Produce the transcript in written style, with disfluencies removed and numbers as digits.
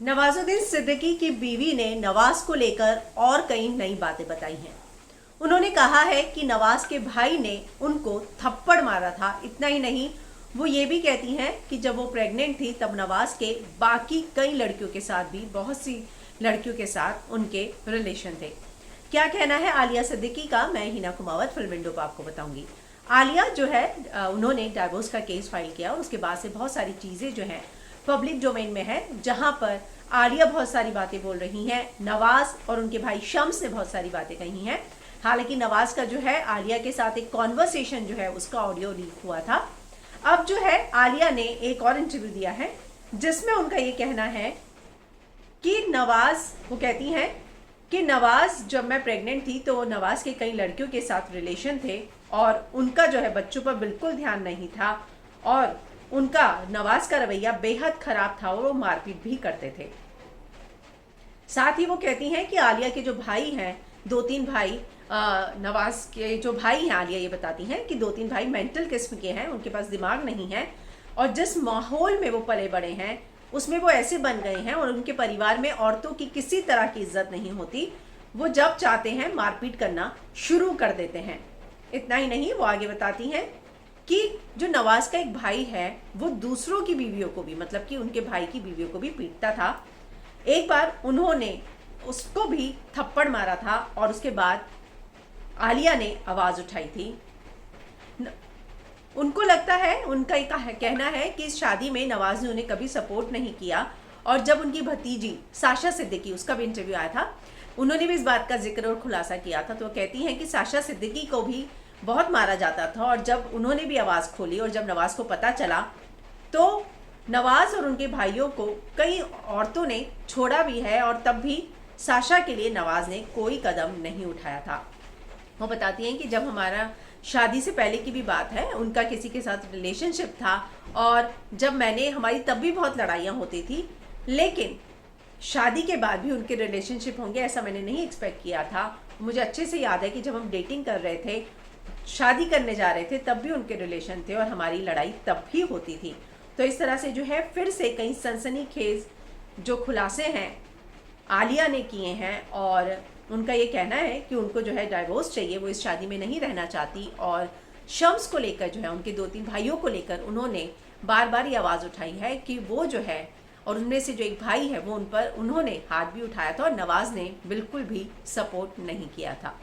नवाजुद्दीन सिद्दीकी की बीवी ने नवाज को लेकर और कई नई बातें बताई हैं। उन्होंने कहा है कि नवाज के भाई ने उनको थप्पड़ मारा था। इतना ही नहीं, वो ये भी कहती हैं कि जब वो प्रेग्नेंट थी तब नवाज के बाकी कई लड़कियों के साथ भी, बहुत सी लड़कियों के साथ उनके रिलेशन थे। क्या कहना है आलिया सिद्दीकी का, मैं हिना कुमावत फिल्म विंडो पर आपको बताऊंगी। आलिया जो है, उन्होंने डाइवोर्स का केस फाइल किया और उसके बाद से बहुत सारी चीज़ें जो हैं पब्लिक डोमेन में है, जहां पर आलिया बहुत सारी बातें बोल रही हैं। नवाज और उनके भाई शम्स ने बहुत सारी बातें कही हैं। हालांकि नवाज का जो है आलिया के साथ एक कॉन्वर्सेशन जो है उसका ऑडियो लीक हुआ था। अब जो है आलिया ने एक और इंटरव्यू दिया है जिसमें उनका ये कहना है कि वो कहती हैं कि नवाज, जब मैं प्रेग्नेंट थी तो नवाज के कई लड़कियों के साथ रिलेशन थे और उनका जो है बच्चों पर बिल्कुल ध्यान नहीं था और उनका, नवाज का रवैया बेहद खराब था और वो मारपीट भी करते थे। साथ ही वो कहती हैं कि आलिया के जो भाई हैं, 2-3 भाई, नवाज के जो भाई हैं, आलिया ये बताती हैं कि 2-3 भाई मेंटल किस्म के हैं, उनके पास दिमाग नहीं है और जिस माहौल में वो पले बड़े हैं उसमें वो ऐसे बन गए हैं और उनके परिवार में औरतों की किसी तरह की इज्जत नहीं होती। वो जब चाहते हैं मारपीट करना शुरू कर देते हैं। इतना ही नहीं, वो आगे बताती हैं कि जो नवाज का एक भाई है वो दूसरों की बीवियों को भी, मतलब कि उनके भाई की बीवियों को भी पीटता था। एक बार उन्होंने उसको भी थप्पड़ मारा था और उसके बाद आलिया ने आवाज उठाई थी। उनको लगता है, उनका एक कहना है कि इस शादी में नवाज ने उन्हें कभी सपोर्ट नहीं किया। और जब उनकी भतीजी साशा सिद्दीकी, उसका भी इंटरव्यू आया था, उन्होंने भी इस बात का जिक्र और खुलासा किया था। तो वो कहती हैं कि साशा सिद्दीकी को भी बहुत मारा जाता था और जब उन्होंने भी आवाज़ खोली और जब नवाज को पता चला तो नवाज और उनके भाइयों को कई औरतों ने छोड़ा भी है और तब भी साशा के लिए नवाज ने कोई कदम नहीं उठाया था। वो बताती हैं कि जब हमारा शादी से पहले की भी बात है, उनका किसी के साथ रिलेशनशिप था और जब हमारी तब भी बहुत लड़ाइयाँ होती थी, लेकिन शादी के बाद भी उनके रिलेशनशिप होंगे ऐसा मैंने नहीं एक्सपेक्ट किया था। मुझे अच्छे से याद है कि जब हम डेटिंग कर रहे थे, शादी करने जा रहे थे, तब भी उनके रिलेशन थे और हमारी लड़ाई तब भी होती थी। तो इस तरह से जो है फिर से कई सनसनीखेज जो खुलासे हैं आलिया ने किए हैं और उनका ये कहना है कि उनको जो है डाइवोर्स चाहिए, वो इस शादी में नहीं रहना चाहती। और शम्स को लेकर जो है, उनके 2-3 भाइयों को लेकर उन्होंने बार बार ये आवाज़ उठाई है कि वो जो है, और उनमें से जो एक भाई है वो उन पर उन्होंने हाथ भी उठाया था और नवाज ने बिल्कुल भी सपोर्ट नहीं किया था।